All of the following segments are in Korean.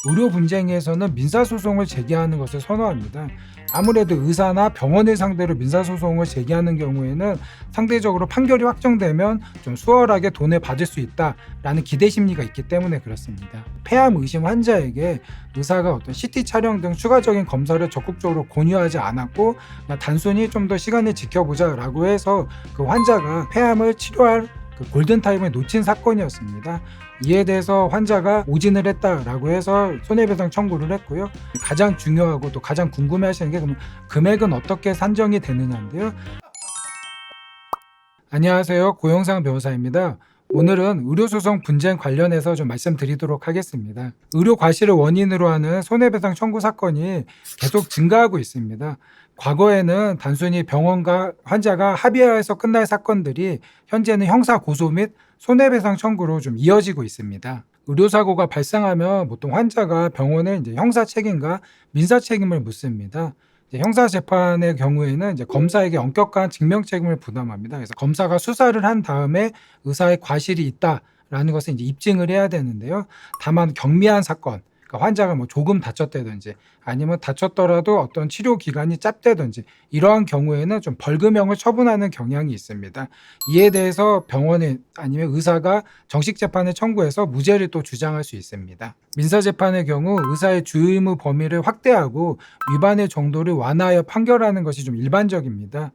의료 분쟁에서는 민사소송을 제기하는 것을 선호합니다. 아무래도 의사나 병원을 상대로 민사소송을 제기하는 경우에는 상대적으로 판결이 확정되면 좀 수월하게 돈을 받을 수 있다라는 기대 심리가 있기 때문에 그렇습니다. 폐암 의심 환자에게 의사가 어떤 CT 촬영 등 추가적인 검사를 적극적으로 권유하지 않았고 그냥 단순히 좀 더 시간을 지켜보자라고 해서 그 환자가 폐암을 치료할 그 골든타임을 놓친 사건이었습니다. 이에 대해서 환자가 오진을 했다라고 해서 손해배상 청구를 했고요. 가장 중요하고 또 가장 궁금해하시는 게 그럼 금액은 어떻게 산정이 되느냐인데요. 안녕하세요, 고영상 변호사입니다. 오늘은 의료소송 분쟁 관련해서 좀 말씀드리도록 하겠습니다. 의료 과실을 원인으로 하는 손해배상 청구 사건이 계속 증가하고 있습니다. 과거에는 단순히 병원과 환자가 합의해서 끝날 사건들이 현재는 형사 고소 및 손해배상 청구로 좀 이어지고 있습니다. 의료사고가 발생하면 보통 환자가 병원에 이제 형사 책임과 민사 책임을 묻습니다. 형사 재판의 경우에는 이제 검사에게 엄격한 증명 책임을 부담합니다. 그래서 검사가 수사를 한 다음에 의사의 과실이 있다라는 것을 이제 입증을 해야 되는데요. 다만 경미한 사건, 그러니까 환자가 뭐 조금 다쳤다든지 아니면 다쳤더라도 어떤 치료 기간이 짧다든지 이러한 경우에는 좀 벌금형을 처분하는 경향이 있습니다. 이에 대해서 병원이 아니면 의사가 정식 재판을 청구해서 무죄를 또 주장할 수 있습니다. 민사 재판의 경우 의사의 주요 의무 범위를 확대하고 위반의 정도를 완화하여 판결하는 것이 좀 일반적입니다.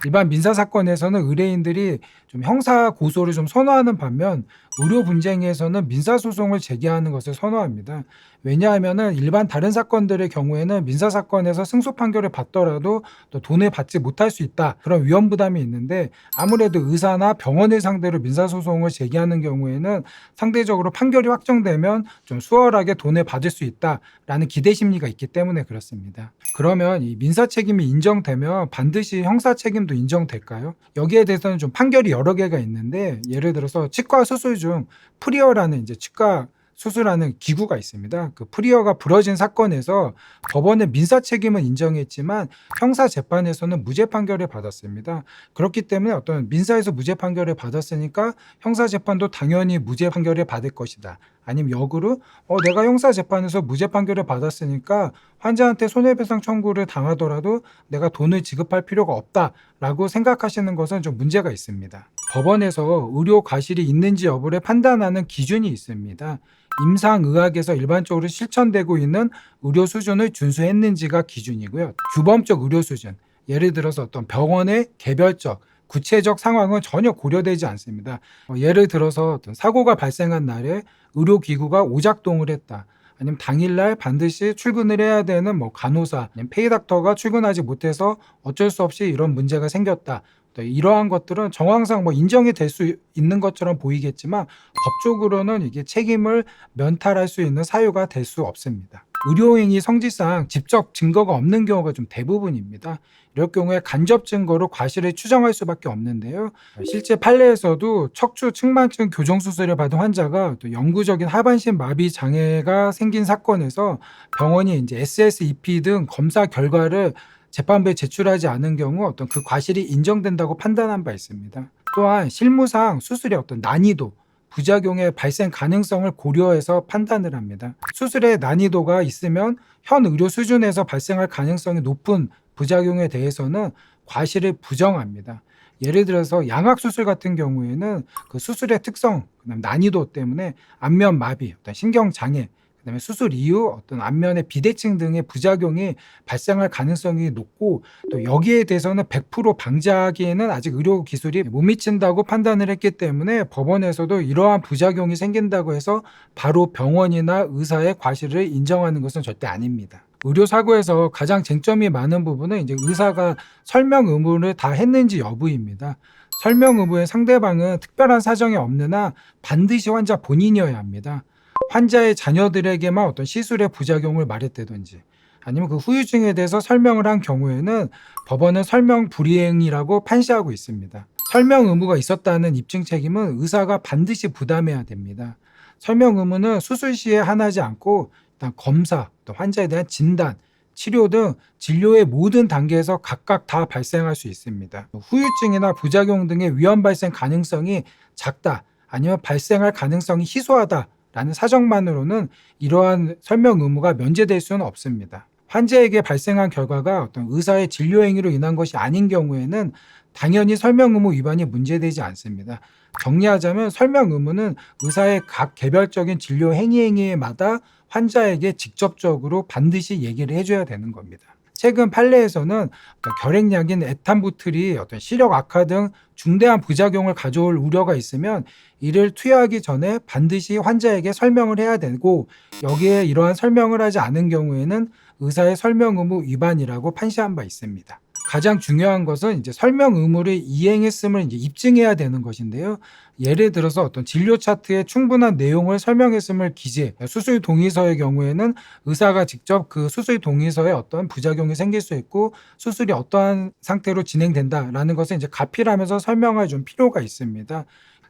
일반 민사 사건에서는 의뢰인들이 좀 형사 고소를 좀 선호하는 반면 의료 분쟁에서는 민사 소송을 제기하는 것을 선호합니다. 왜냐하면은 일반 다른 사건들의 경우에는 민사 사건에서 승소 판결을 받더라도 또 돈을 받지 못할 수 있다, 그런 위험 부담이 있는데 아무래도 의사나 병원을 상대로 민사 소송을 제기하는 경우에는 상대적으로 판결이 확정되면 좀 수월하게 돈을 받을 수 있다라는 기대 심리가 있기 때문에 그렇습니다. 그러면 이 민사 책임이 인정되면 반드시 형사 책임도 인정될까요? 여기에 대해서는 좀 판결이 여러 개가 있는데, 예를 들어서 치과 수술 중 프리어라는 이제 치과 수술하는 기구가 있습니다. 그 프리어가 부러진 사건에서 법원은 민사 책임은 인정했지만 형사 재판에서는 무죄 판결을 받았습니다. 그렇기 때문에 어떤 민사에서 무죄 판결을 받았으니까 형사 재판도 당연히 무죄 판결을 받을 것이다. 아니면 역으로 내가 형사 재판에서 무죄 판결을 받았으니까 환자한테 손해배상 청구를 당하더라도 내가 돈을 지급할 필요가 없다라고 생각하시는 것은 좀 문제가 있습니다. 법원에서 의료 과실이 있는지 여부를 판단하는 기준이 있습니다. 임상의학에서 일반적으로 실천되고 있는 의료 수준을 준수했는지가 기준이고요. 규범적 의료 수준, 예를 들어서 어떤 병원의 개별적 구체적 상황은 전혀 고려되지 않습니다. 예를 들어서 어떤 사고가 발생한 날에 의료기구가 오작동을 했다, 아니면 당일날 반드시 출근을 해야 되는 간호사, 아니면 페이닥터가 출근하지 못해서 어쩔 수 없이 이런 문제가 생겼다. 이러한 것들은 정황상 인정이 될 수 있는 것처럼 보이겠지만 법적으로는 이게 책임을 면탈할 수 있는 사유가 될 수 없습니다. 의료행위 성질상 직접 증거가 없는 경우가 좀 대부분입니다. 이럴 경우에 간접 증거로 과실을 추정할 수밖에 없는데요. 실제 판례에서도 척추 측만증 교정 수술을 받은 환자가 또 영구적인 하반신 마비 장애가 생긴 사건에서 병원이 이제 SSEP 등 검사 결과를 재판부에 제출하지 않은 경우 어떤 그 과실이 인정된다고 판단한 바 있습니다. 또한 실무상 수술의 어떤 난이도, 부작용의 발생 가능성을 고려해서 판단을 합니다. 수술의 난이도가 있으면 현 의료 수준에서 발생할 가능성이 높은 부작용에 대해서는 과실을 부정합니다. 예를 들어서 양악 수술 같은 경우에는 그 수술의 특성, 그다음 난이도 때문에 안면 마비, 어떤 신경 장애, 그다음에 수술 이후 어떤 안면의 비대칭 등의 부작용이 발생할 가능성이 높고, 또 여기에 대해서는 100% 방지하기에는 아직 의료 기술이 못 미친다고 판단을 했기 때문에 법원에서도 이러한 부작용이 생긴다고 해서 바로 병원이나 의사의 과실을 인정하는 것은 절대 아닙니다. 의료사고에서 가장 쟁점이 많은 부분은 이제 의사가 설명 의무를 다 했는지 여부입니다. 설명 의무의 상대방은 특별한 사정이 없는 한 반드시 환자 본인이어야 합니다. 환자의 자녀들에게만 어떤 시술의 부작용을 말했다든지 아니면 그 후유증에 대해서 설명을 한 경우에는 법원은 설명 불이행이라고 판시하고 있습니다. 설명 의무가 있었다는 입증 책임은 의사가 반드시 부담해야 됩니다. 설명 의무는 수술 시에 한하지 않고 일단 검사, 또 환자에 대한 진단, 치료 등 진료의 모든 단계에서 각각 다 발생할 수 있습니다. 후유증이나 부작용 등의 위험 발생 가능성이 작다, 아니면 발생할 가능성이 희소하다 라는 사정만으로는 이러한 설명 의무가 면제될 수는 없습니다. 환자에게 발생한 결과가 어떤 의사의 진료 행위로 인한 것이 아닌 경우에는 당연히 설명 의무 위반이 문제되지 않습니다. 정리하자면 설명 의무는 의사의 각 개별적인 진료 행위마다 환자에게 직접적으로 반드시 얘기를 해줘야 되는 겁니다. 최근 판례에서는 어떤 결핵약인 에탄부틀이 어떤 시력 악화 등 중대한 부작용을 가져올 우려가 있으면 이를 투여하기 전에 반드시 환자에게 설명을 해야 되고, 여기에 이러한 설명을 하지 않은 경우에는 의사의 설명 의무 위반이라고 판시한 바 있습니다. 가장 중요한 것은 이제 설명 의무를 이행했음을 이제 입증해야 되는 것인데요. 예를 들어서 어떤 진료 차트에 충분한 내용을 설명했음을 기재, 수술 동의서의 경우에는 의사가 직접 그 수술 동의서에 어떤 부작용이 생길 수 있고 수술이 어떠한 상태로 진행된다라는 것을 이제 가필하면서 설명해 줄 필요가 있습니다.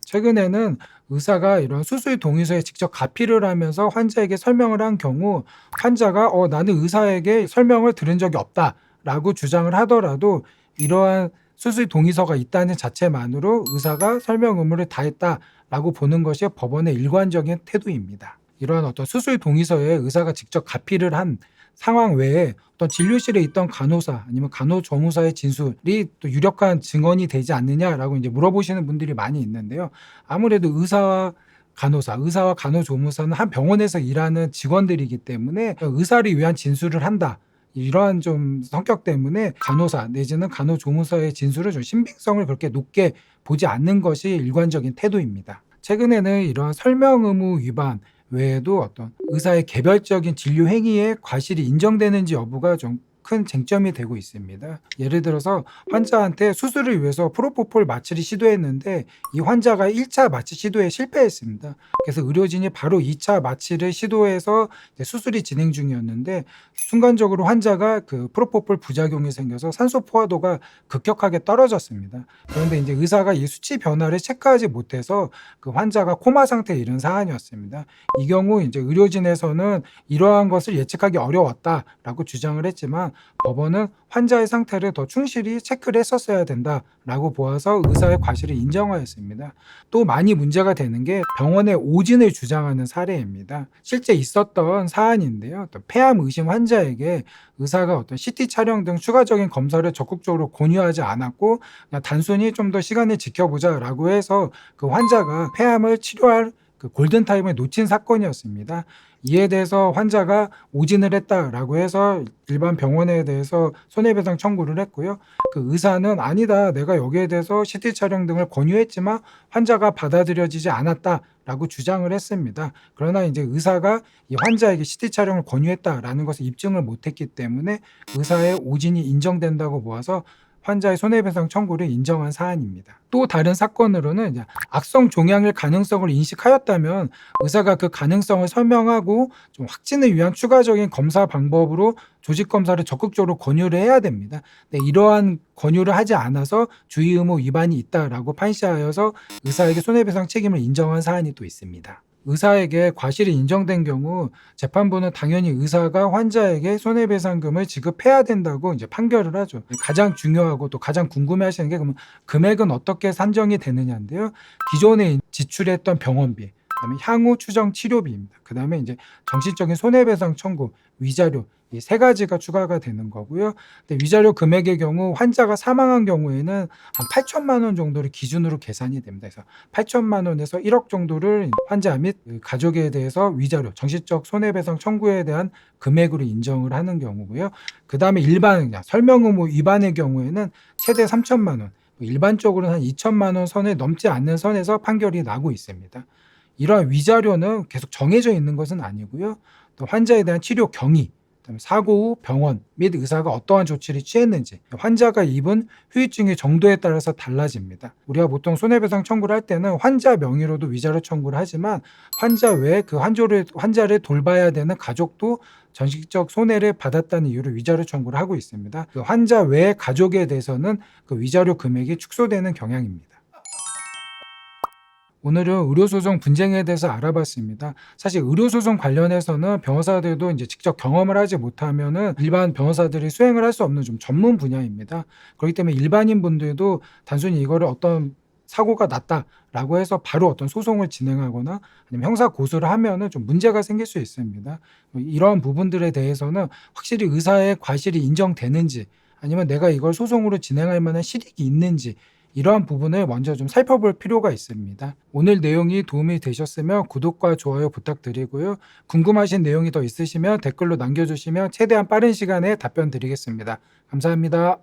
최근에는 의사가 이런 수술 동의서에 직접 가필을 하면서 환자에게 설명을 한 경우, 환자가 나는 의사에게 설명을 들은 적이 없다라고 주장을 하더라도 이러한 수술 동의서가 있다는 자체만으로 의사가 설명 의무를 다했다라고 보는 것이 법원의 일관적인 태도입니다. 이러한 어떤 수술 동의서에 의사가 직접 가필을 한 상황 외에 어떤 진료실에 있던 간호사 아니면 간호조무사의 진술이 또 유력한 증언이 되지 않느냐라고 이제 물어보시는 분들이 많이 있는데요. 아무래도 의사와 간호조무사는 한 병원에서 일하는 직원들이기 때문에 의사를 위한 진술을 한다, 이러한 좀 성격 때문에 간호사 내지는 간호조무사의 진술을 좀 신빙성을 그렇게 높게 보지 않는 것이 일관적인 태도입니다. 최근에는 이러한 설명 의무 위반 외에도 어떤 의사의 개별적인 진료 행위에 과실이 인정되는지 여부가 좀 큰 쟁점이 되고 있습니다. 예를 들어서 환자한테 수술을 위해서 프로포폴 마취를 시도했는데 이 환자가 1차 마취 시도에 실패했습니다. 그래서 의료진이 바로 2차 마취를 시도해서 수술이 진행 중이었는데 순간적으로 환자가 그 프로포폴 부작용이 생겨서 산소 포화도가 급격하게 떨어졌습니다. 그런데 이제 의사가 이 수치 변화를 체크하지 못해서 그 환자가 코마 상태에 이른 사안이었습니다. 이 경우 이제 의료진에서는 이러한 것을 예측하기 어려웠다라고 주장을 했지만 법원은 환자의 상태를 더 충실히 체크를 했었어야 된다라고 보아서 의사의 과실을 인정하였습니다. 또 많이 문제가 되는 게 병원의 오진을 주장하는 사례입니다. 실제 있었던 사안인데요. 또 폐암 의심 환자에게 의사가 어떤 CT 촬영 등 추가적인 검사를 적극적으로 권유하지 않았고 그냥 단순히 좀 더 시간을 지켜보자라고 해서 그 환자가 폐암을 치료할 그 골든타임을 놓친 사건이었습니다. 이에 대해서 환자가 오진을 했다라고 해서 일반 병원에 대해서 손해배상 청구를 했고요. 그 의사는 아니다, 내가 여기에 대해서 CT 촬영 등을 권유했지만 환자가 받아들여지지 않았다라고 주장을 했습니다. 그러나 이제 의사가 이 환자에게 CT 촬영을 권유했다라는 것을 입증을 못했기 때문에 의사의 오진이 인정된다고 보아서 환자의 손해배상 청구를 인정한 사안입니다. 또 다른 사건으로는 이제 악성 종양일 가능성을 인식하였다면 의사가 그 가능성을 설명하고 좀 확진을 위한 추가적인 검사 방법으로 조직 검사를 적극적으로 권유를 해야 됩니다. 네, 이러한 권유를 하지 않아서 주의 의무 위반이 있다라고 판시하여서 의사에게 손해배상 책임을 인정한 사안이 또 있습니다. 의사에게 과실이 인정된 경우 재판부는 당연히 의사가 환자에게 손해배상금을 지급해야 된다고 이제 판결을 하죠. 가장 중요하고 또 가장 궁금해하시는 게 그러면 금액은 어떻게 산정이 되느냐인데요. 기존에 지출했던 병원비, 그다음에 향후 추정 치료비입니다. 그다음에 이제 정신적인 손해배상 청구, 위자료, 이 세 가지가 추가가 되는 거고요. 근데 위자료 금액의 경우 환자가 사망한 경우에는 한 8천만 원 정도를 기준으로 계산이 됩니다. 그래서 8천만 원에서 1억 정도를 환자 및 가족에 대해서 위자료, 정신적 손해배상 청구에 대한 금액으로 인정을 하는 경우고요. 그다음에 일반 설명 의무 위반의 경우에는 최대 3천만 원, 일반적으로는 한 2천만 원 선을 넘지 않는 선에서 판결이 나고 있습니다. 이러한 위자료는 계속 정해져 있는 것은 아니고요. 또 환자에 대한 치료 경위, 그다음에 사고 후 병원 및 의사가 어떠한 조치를 취했는지, 환자가 입은 후유증의 정도에 따라서 달라집니다. 우리가 보통 손해배상 청구를 할 때는 환자 명의로도 위자료 청구를 하지만 환자 외에 그 환자를 돌봐야 되는 가족도 정신적 손해를 받았다는 이유로 위자료 청구를 하고 있습니다. 그 환자 외의 가족에 대해서는 그 위자료 금액이 축소되는 경향입니다. 오늘은 의료소송 분쟁에 대해서 알아봤습니다. 사실 의료소송 관련해서는 변호사들도 이제 직접 경험을 하지 못하면은 일반 변호사들이 수행을 할 수 없는 좀 전문 분야입니다. 그렇기 때문에 일반인 분들도 단순히 이거를 어떤 사고가 났다라고 해서 바로 어떤 소송을 진행하거나 아니면 형사 고소를 하면은 좀 문제가 생길 수 있습니다. 이러한 부분들에 대해서는 확실히 의사의 과실이 인정되는지 아니면 내가 이걸 소송으로 진행할 만한 실익이 있는지 이러한 부분을 먼저 좀 살펴볼 필요가 있습니다. 오늘 내용이 도움이 되셨으면 구독과 좋아요 부탁드리고요. 궁금하신 내용이 더 있으시면 댓글로 남겨주시면 최대한 빠른 시간에 답변 드리겠습니다. 감사합니다.